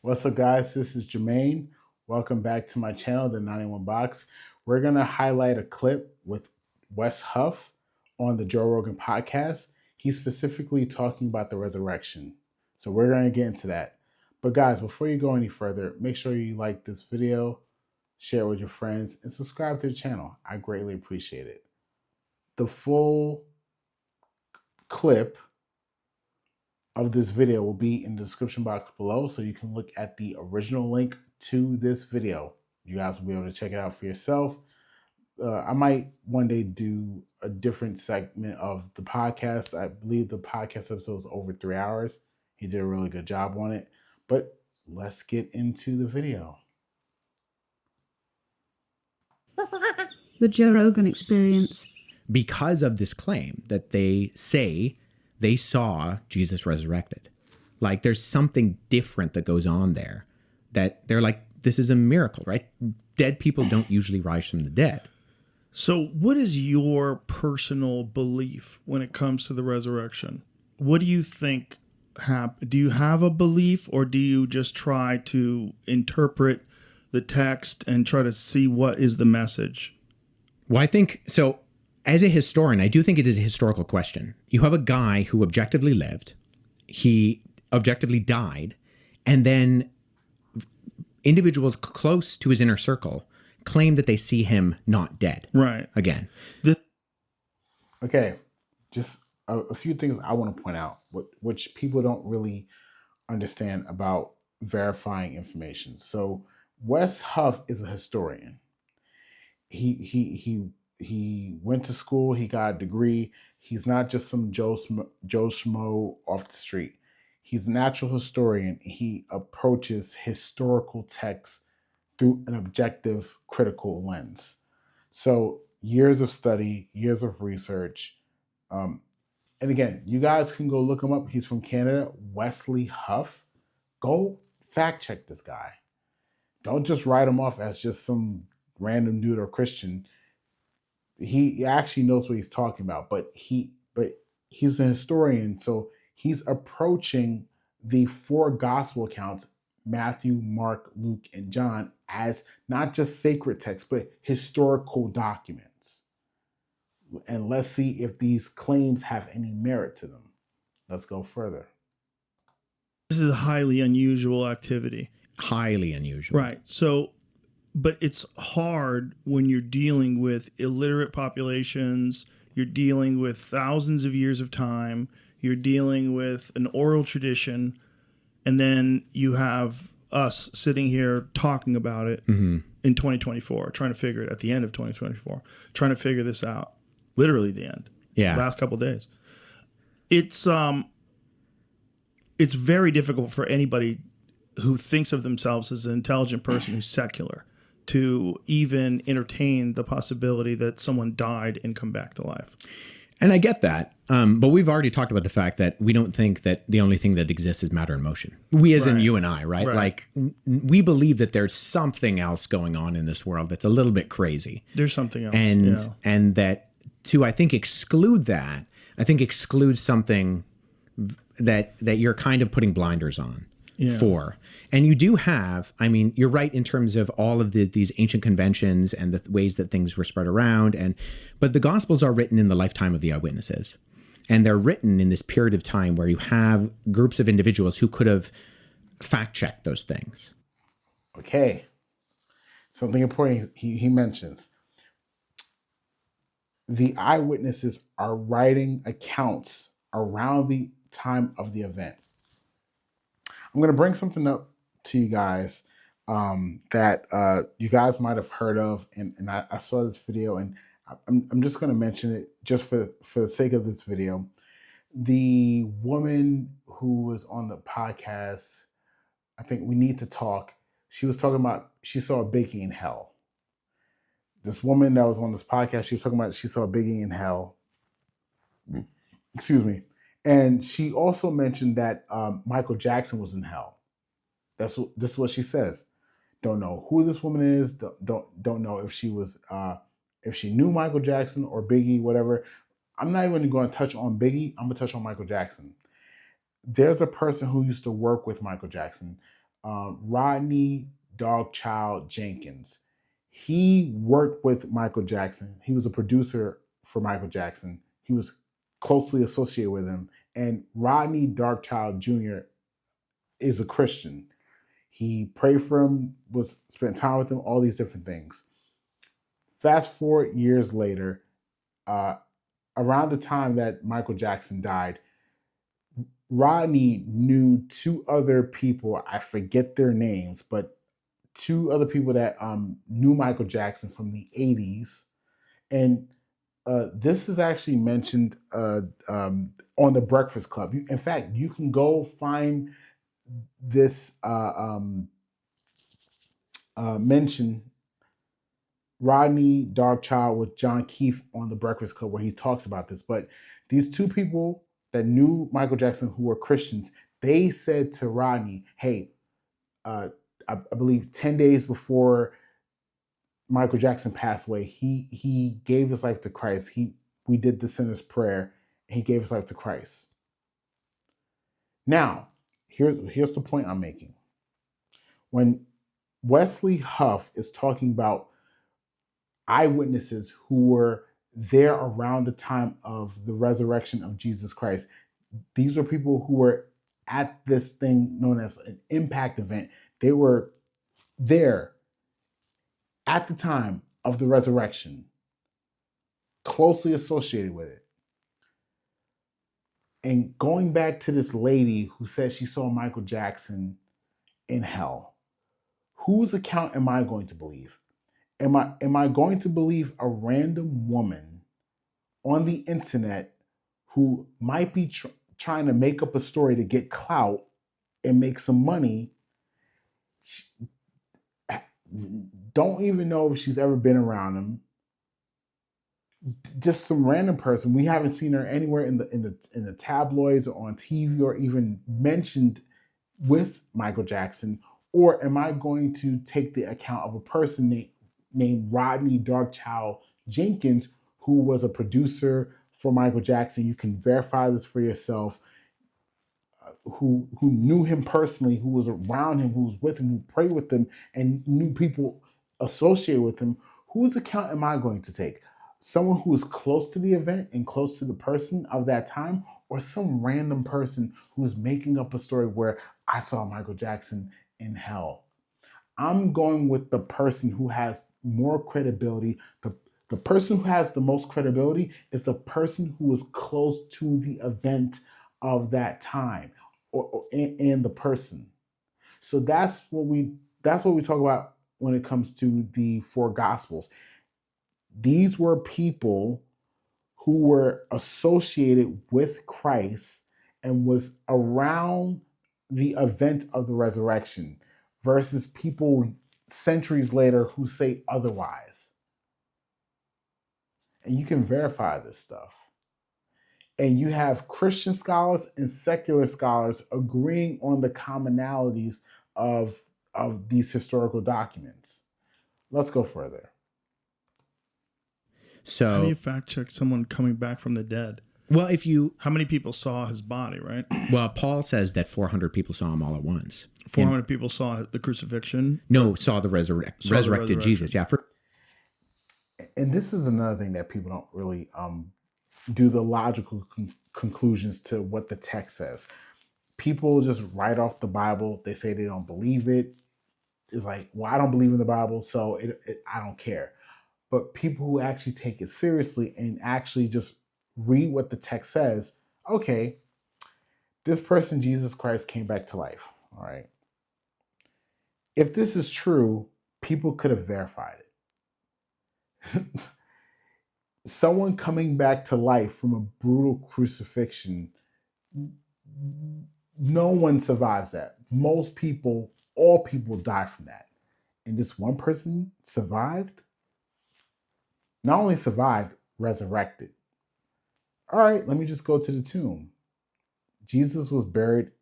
What's up, guys? This is Jermaine. Welcome back to my channel, The 91 Box. We're going to highlight a clip with Wes Huff on the Joe Rogan podcast. He's specifically talking about the resurrection. So we're going to get into that. But guys, before you go any further, make sure you like this video, share it with your friends, and subscribe to the channel. I greatly appreciate it. The full clip of this video will be in the description box below, so you can look at the original link to this video. You guys will be able to check it out for yourself. I might one day do a different segment of the podcast. I believe the podcast episode is over 3 hours. He did a really good job on it. But let's get into the video. The Joe Rogan Experience. Because of this claim that they say they saw Jesus resurrected. Like there's something different that goes on there, that they're like, this is a miracle, right? Dead people don't usually rise from the dead. So what is your personal belief when it comes to the resurrection? What do you think happened? Do you have a belief, or do you just try to interpret the text and try to see what is the message? Well, I think so. As a historian, I do think it is a historical question. You have a guy who objectively lived, he objectively died, and then individuals close to his inner circle claim that they see him not dead. Right. Again. Okay, just a few things I want to point out, which people don't really understand about verifying information. So Wes Huff is a historian. He went to school, he got a degree. He's not just some Joe Schmo off the street. He's a natural historian. He approaches historical texts through an objective, critical lens. So years of study, years of research. And again, you guys can go look him up. He's from Canada, Wesley Huff. Go fact check this guy. Don't just write him off as just some random dude or Christian. He actually knows what he's talking about, but he's a historian, so he's approaching the 4 gospel accounts, Matthew, Mark, Luke, and John, as not just sacred texts, but historical documents. And let's see if these claims have any merit to them. Let's go further. This is a highly unusual activity. Highly unusual. Right. So, but it's hard when you're dealing with illiterate populations, you're dealing with thousands of years of time, you're dealing with an oral tradition, and then you have us sitting here talking about it in 2024, trying to figure it at the end of 2024, trying to figure this out. Literally the end. Yeah. Last couple of days. It's very difficult for anybody who thinks of themselves as an intelligent person who's secular to even entertain the possibility that someone died and come back to life. And I get that. But we've already talked about the fact that we don't think that the only thing that exists is matter and motion. We as in you and I, right? Like we believe that there's something else going on in this world that's a little bit crazy. There's something else. And that to, I think, exclude that, I think excludes something that you're kind of putting blinders on. For. And you do have, I mean, you're right in terms of all of these ancient conventions and the ways that things were spread around. But the Gospels are written in the lifetime of the eyewitnesses. And they're written in this period of time where you have groups of individuals who could have fact-checked those things. Okay. Something important he mentions. The eyewitnesses are writing accounts around the time of the event. I'm going to bring something up to you guys that you guys might have heard of, and I saw this video, and I'm just going to mention it just for the sake of this video. The woman who was on the podcast, I think We Need to Talk, she was talking about she saw a biggie in hell. This woman that was on this podcast, she was talking about she saw a biggie in hell. Excuse me. And she also mentioned that Michael Jackson was in hell. This is what she says. Don't know who this woman is. Don't know if she was if she knew Michael Jackson or Biggie, whatever. I'm not even going to touch on Biggie. I'm going to touch on Michael Jackson. There's a person who used to work with Michael Jackson. Rodney Dogchild Jenkins. He worked with Michael Jackson. He was a producer for Michael Jackson. He was closely associated with him. And Rodney Darkchild Jr. is a Christian. He prayed for him, spent time with him, all these different things. Fast forward years later, around the time that Michael Jackson died, Rodney knew two other people. I forget their names, but two other people that knew Michael Jackson from the 80s. And this is actually mentioned on the Breakfast Club. In fact, you can go find this mention Rodney Darkchild with John Keefe on the Breakfast Club, where he talks about this. But these two people that knew Michael Jackson, who were Christians, they said to Rodney, "Hey, I believe 10 days before Michael Jackson passed away, he gave his life to Christ. We did the sinner's prayer, and he gave his life to Christ." Now, here's the point I'm making. When Wesley Huff is talking about eyewitnesses who were there around the time of the resurrection of Jesus Christ, these were people who were at this thing known as an impact event. They were there at the time of the resurrection, closely associated with it. And going back to this lady who said she saw Michael Jackson in hell, whose account am I going to believe? Am I going to believe a random woman on the internet who might be trying to make up a story to get clout and make some money? Don't even know if she's ever been around him. Just some random person. We haven't seen her anywhere in the tabloids or on TV or even mentioned with Michael Jackson. Or am I going to take the account of a person named Rodney Darkchild Jenkins, who was a producer for Michael Jackson? You can verify this for yourself. Who knew him personally, who was around him, who was with him, who prayed with him, and knew people associated with him. Whose account am I going to take? Someone who is close to the event and close to the person of that time, or some random person who's making up a story where I saw Michael Jackson in hell? I'm going with the person who has more credibility. The person who has the most credibility is the person who is close to the event of that time and the person. So that's what we talk about when it comes to the four gospels. These were people who were associated with Christ and was around the event of the resurrection, versus people centuries later who say otherwise. And you can verify this stuff. And you have Christian scholars and secular scholars agreeing on the commonalities of these historical documents. Let's go further. So, how do you fact check someone coming back from the dead? Well, how many people saw his body, right? Well, Paul says that 400 people saw him all at once. 400 people saw the crucifixion? No, saw the resurrected Jesus. Yeah. And this is another thing that people don't really do the logical conclusions to what the text says. People just write off the Bible. They say they don't believe it. It's like, well, I don't believe in the Bible, so I don't care. But people who actually take it seriously and actually just read what the text says, okay, this person, Jesus Christ, came back to life. All right. If this is true, people could have verified it. Someone coming back to life from a brutal crucifixion, no one survives that. Most people, all people die from that. And this one person survived? Not only survived, resurrected. All right, let me just go to the tomb. Jesus was buried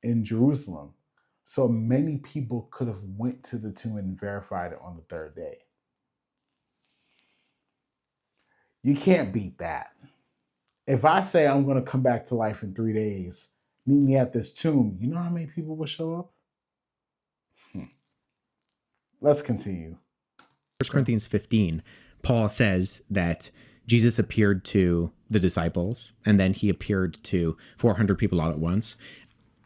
in Jerusalem. So many people could have went to the tomb and verified it on the third day. You can't beat that. If I say I'm going to come back to life in 3 days, meet me at this tomb, you know how many people will show up? Let's continue. 1 Corinthians 15, Paul says that Jesus appeared to the disciples, and then he appeared to 400 people all at once.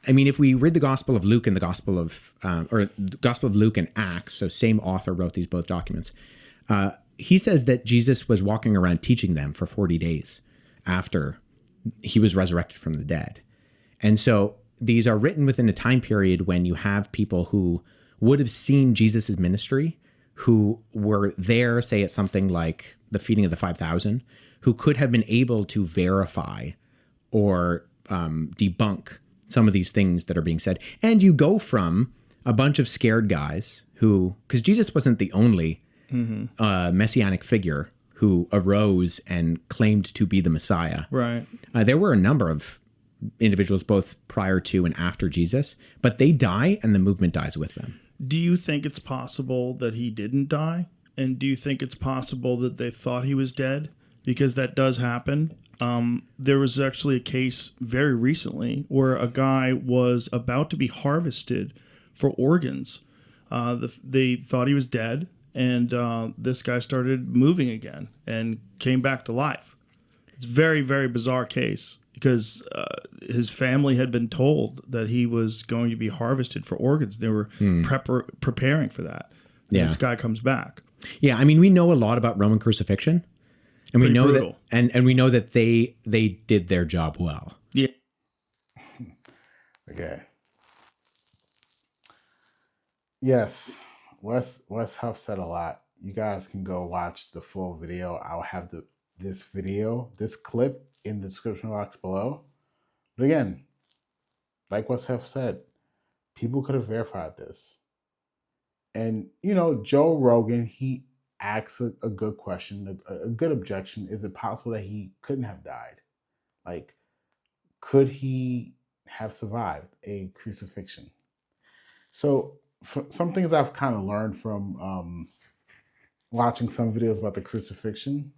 I mean, if we read the Gospel of Luke and the Gospel of Luke and Acts, so same author wrote these both documents, he says that Jesus was walking around teaching them for 40 days after he was resurrected from the dead. And so these are written within a time period when you have people who would have seen Jesus's ministry, who were there, say, at something like the feeding of the 5,000, who could have been able to verify or debunk some of these things that are being said. And you go from a bunch of scared guys who, because Jesus wasn't the only messianic figure who arose and claimed to be the Messiah. Right. There were a number of individuals both prior to and after Jesus, but they die and the movement dies with them. Do you think it's possible that he didn't die? And do you think it's possible that they thought he was dead? Because that does happen. There was actually a case very recently where a guy was about to be harvested for organs. They thought he was dead, and this guy started moving again and came back to life. It's a very, very bizarre case because his family had been told that he was going to be harvested for organs. They were preparing for that. Yeah. This guy comes back. Yeah, I mean, we know a lot about Roman crucifixion, and we know brutal. that, and we know that they did their job well. Yeah. Okay. Yes, Wes Huff said a lot. You guys can go watch the full video. I'll have this clip in the description box below. But again, like Wes Huff said, people could have verified this. And, Joe Rogan, he asks a good question, a good objection. Is it possible that he couldn't have died? Like, could he have survived a crucifixion? So, some things I've kind of learned from watching some videos about the crucifixion.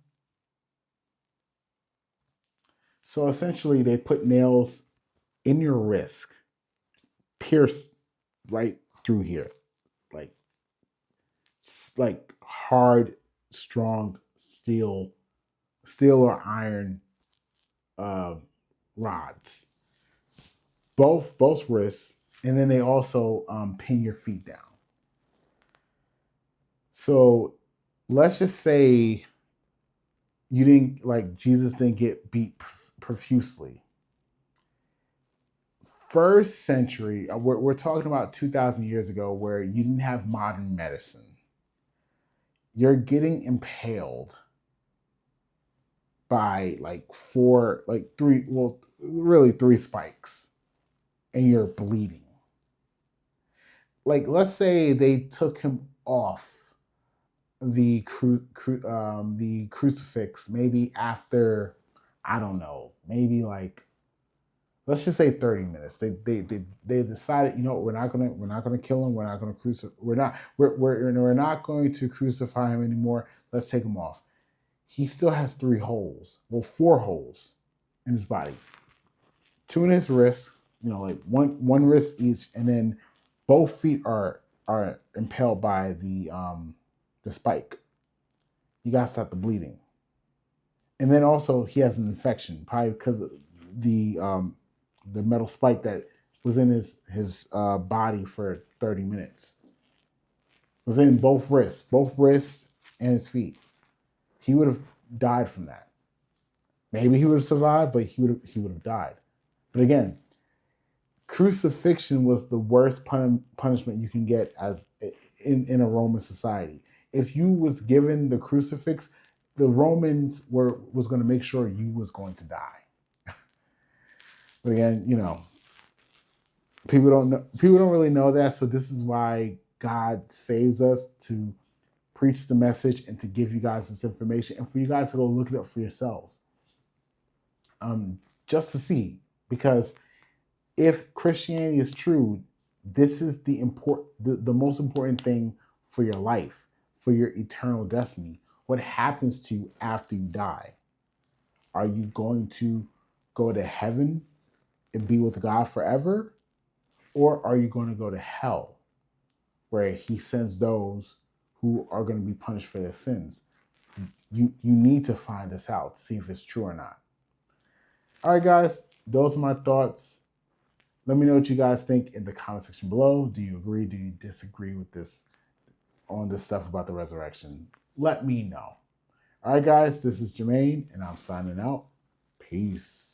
So, essentially, they put nails in your wrist, pierced right through here, like hard, strong steel or iron rods, both wrists, and then they also pin your feet down. So let's just say Jesus didn't get beat profusely. First century, we're talking about 2,000 years ago, where you didn't have modern medicine. You're getting impaled by three spikes, and you're bleeding. Let's say they took him off the crucifix maybe after, I don't know, maybe let's just say 30 minutes. They decided, we're not gonna kill him. We're not gonna crucify. We're not going to crucify him anymore. Let's take him off. He still has 4 holes in his body. 2 in his wrist, one wrist each, and then both feet are impaled by the spike. You gotta stop the bleeding. And then also he has an infection, probably because of the metal spike that was in his body for 30 minutes. It was in both wrists and his feet. He would have died from that. Maybe he would have survived, but he would have died. But again, crucifixion was the worst punishment you can get as in a Roman society. If you was given the crucifix, the Romans was going to make sure you was going to die. But again, people don't really know that. So this is why God saves us, to preach the message and to give you guys this information, and for you guys to go look it up for yourselves. Just to see, because if Christianity is true, this is the most important thing for your life, for your eternal destiny. What happens to you after you die? Are you going to go to heaven and be with God forever? Or are you going to go to hell, where he sends those who are going to be punished for their sins. You need to find this out, see if it's true or not. All right, guys, those are my thoughts. Let me know what you guys think in the comment section below. Do you agree? Do you disagree with this on this stuff about the resurrection? Let me know. All right, guys, this is Jermaine, and I'm signing out. Peace.